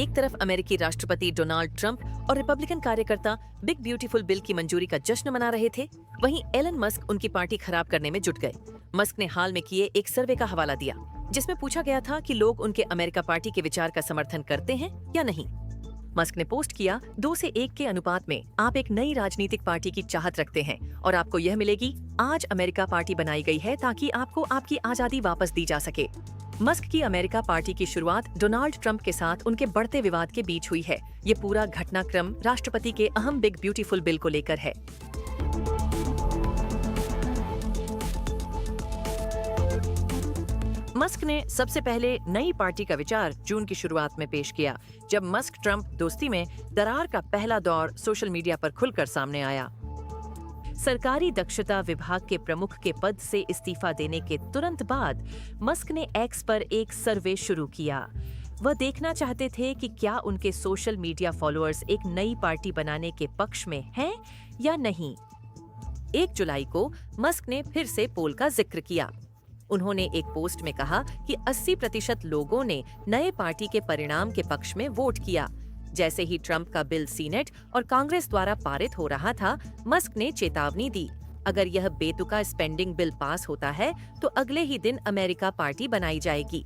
एक तरफ अमेरिकी राष्ट्रपति डोनाल्ड ट्रंप और रिपब्लिकन कार्यकर्ता बिग ब्यूटीफुल बिल की मंजूरी का जश्न मना रहे थे, वहीं एलन मस्क उनकी पार्टी खराब करने में जुट गए। मस्क ने हाल में किए एक सर्वे का हवाला दिया, जिसमें पूछा गया था कि लोग उनके अमेरिका पार्टी के विचार का समर्थन करते हैं या नहीं। मस्क ने पोस्ट किया, 2 से 1 के अनुपात में आप एक नई राजनीतिक पार्टी की चाहत रखते हैं और आपको यह मिलेगी। आज अमेरिका पार्टी बनाई गई है ताकि आपको आपकी आजादी वापस दी जा सके। मस्क की अमेरिका पार्टी की शुरुआत डोनाल्ड ट्रंप के साथ उनके बढ़ते विवाद के बीच हुई है। ये पूरा घटनाक्रम राष्ट्रपति के अहम बिग ब्यूटीफुल बिल को लेकर है। मस्क ने सबसे पहले नई पार्टी का विचार जून की शुरुआत में पेश किया, जब मस्क ट्रंप दोस्ती में दरार का पहला दौर सोशल मीडिया पर खुलकर सामने आया। सरकारी दक्षता विभाग के प्रमुख के पद से इस्तीफा देने के तुरंत बाद मस्क ने एक्स पर एक सर्वे शुरू किया। वह देखना चाहते थे कि क्या उनके सोशल मीडिया फॉलोअर्स एक नई पार्टी बनाने के पक्ष में हैं या नहीं। 1 जुलाई को मस्क ने फिर से पोल का जिक्र किया। उन्होंने एक पोस्ट में कहा कि 80% लोगों ने नए पार्टी के परिणाम के पक्ष में वोट किया। जैसे ही ट्रंप का बिल सीनेट और कांग्रेस द्वारा पारित हो रहा था, मस्क ने चेतावनी दी, अगर यह बेतुका स्पेंडिंग बिल पास होता है तो अगले ही दिन अमेरिका पार्टी बनाई जाएगी।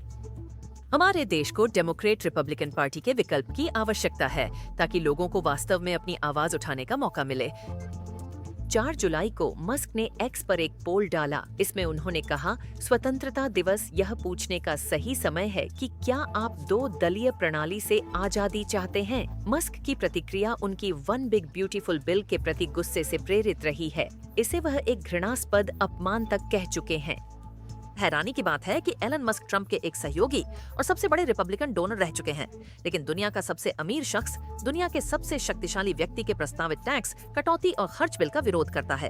हमारे देश को डेमोक्रेट रिपब्लिकन पार्टी के विकल्प की आवश्यकता है ताकि लोगों को वास्तव में अपनी आवाज उठाने का मौका मिले। 4 जुलाई को मस्क ने एक्स पर एक पोल डाला। इसमें उन्होंने कहा, स्वतंत्रता दिवस यह पूछने का सही समय है कि क्या आप 2 दलीय प्रणाली से आजादी चाहते हैं। मस्क की प्रतिक्रिया उनकी वन बिग ब्यूटीफुल बिल के प्रति गुस्से से प्रेरित रही है। इसे वह एक घृणास्पद अपमान तक कह चुके हैं। हैरानी की बात है कि एलन मस्क ट्रंप के एक सहयोगी और सबसे बड़े रिपब्लिकन डोनर रह चुके हैं, लेकिन दुनिया का सबसे अमीर शख्स दुनिया के सबसे शक्तिशाली व्यक्ति के प्रस्तावित टैक्स, कटौती और खर्च बिल का विरोध करता है।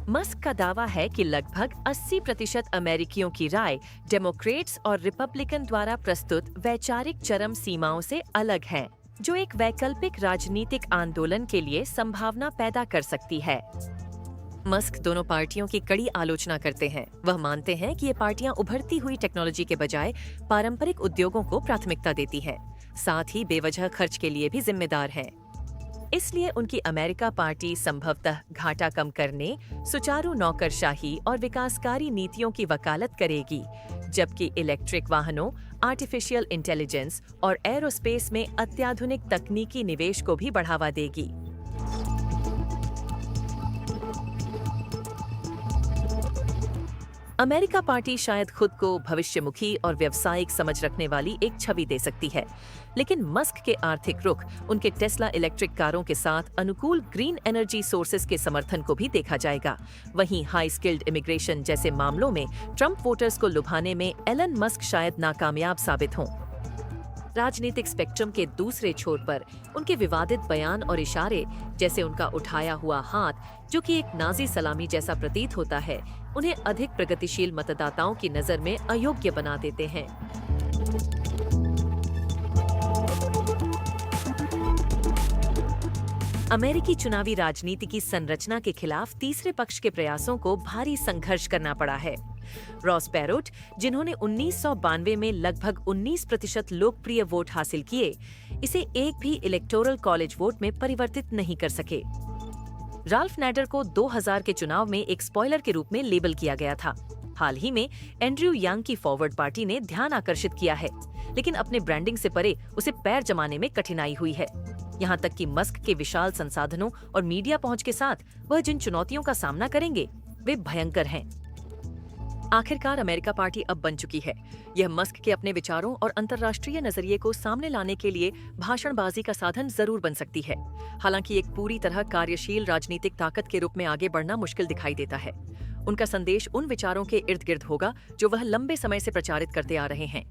मस्क का दावा है कि लगभग 80% अमेरिकियों की राय डेमोक्रेट्स और रिपब्लिकन द्वारा प्रस्तुत वैचारिक चरम सीमाओं से अलग है, जो एक वैकल्पिक राजनीतिक आंदोलन के लिए संभावना पैदा कर सकती है। मस्क दोनों पार्टियों की कड़ी आलोचना करते हैं। वह मानते हैं कि ये पार्टियां उभरती हुई टेक्नोलॉजी के बजाय पारंपरिक उद्योगों को प्राथमिकता देती हैं, साथ ही बेवजह खर्च के लिए भी जिम्मेदार हैं। इसलिए उनकी अमेरिका पार्टी संभवतः घाटा कम करने, सुचारू नौकरशाही और विकासकारी नीतियों की वकालत करेगी, जबकि इलेक्ट्रिक वाहनों, आर्टिफिशियल इंटेलिजेंस और एरोस्पेस में अत्याधुनिक तकनीकी निवेश को भी बढ़ावा देगी। अमेरिका पार्टी शायद खुद को भविष्यमुखी और व्यावसायिक समझ रखने वाली एक छवि दे सकती है, लेकिन मस्क के आर्थिक रुख उनके टेस्ला इलेक्ट्रिक कारों के साथ अनुकूल ग्रीन एनर्जी सोर्सेज के समर्थन को भी देखा जाएगा। वहीं हाई स्किल्ड इमिग्रेशन जैसे मामलों में ट्रंप वोटर्स को लुभाने में एलन मस्क शायद नाकामयाब साबित हों। राजनीतिक स्पेक्ट्रम के दूसरे छोर पर उनके विवादित बयान और इशारे, जैसे उनका उठाया हुआ हाथ, जो कि एक नाजी सलामी जैसा प्रतीत होता है, उन्हें अधिक प्रगतिशील मतदाताओं की नजर में अयोग्य बना देते हैं। अमेरिकी चुनावी राजनीति की संरचना के खिलाफ तीसरे पक्ष के प्रयासों को भारी संघर्ष करना पड़ा है। रॉस पेरोट, जिन्होंने 1992 में लगभग 19% लोकप्रिय वोट हासिल किए, इसे एक भी इलेक्टोरल कॉलेज वोट में परिवर्तित नहीं कर सके। राल्फ नैडर को 2000 के चुनाव में एक स्पॉइलर के रूप में लेबल किया गया था। हाल ही में एंड्रयू यांग की फॉरवर्ड पार्टी ने ध्यान आकर्षित किया है, लेकिन अपने ब्रांडिंग से परे उसे पैर जमाने में कठिनाई हुई है। यहाँ तक कि मस्क के विशाल संसाधनों और मीडिया पहुंच के साथ वह जिन चुनौतियों का सामना करेंगे, वे भयंकर हैं। आखिरकार अमेरिका पार्टी अब बन चुकी है। यह मस्क के अपने विचारों और अंतर्राष्ट्रीय नजरिए को सामने लाने के लिए भाषणबाजी का साधन जरूर बन सकती है। हालांकि एक पूरी तरह कार्यशील राजनीतिक ताकत के रूप में आगे बढ़ना मुश्किल दिखाई देता है। उनका संदेश उन विचारों के इर्द गिर्द होगा जो वह लंबे समय से प्रचारित करते आ रहे हैं।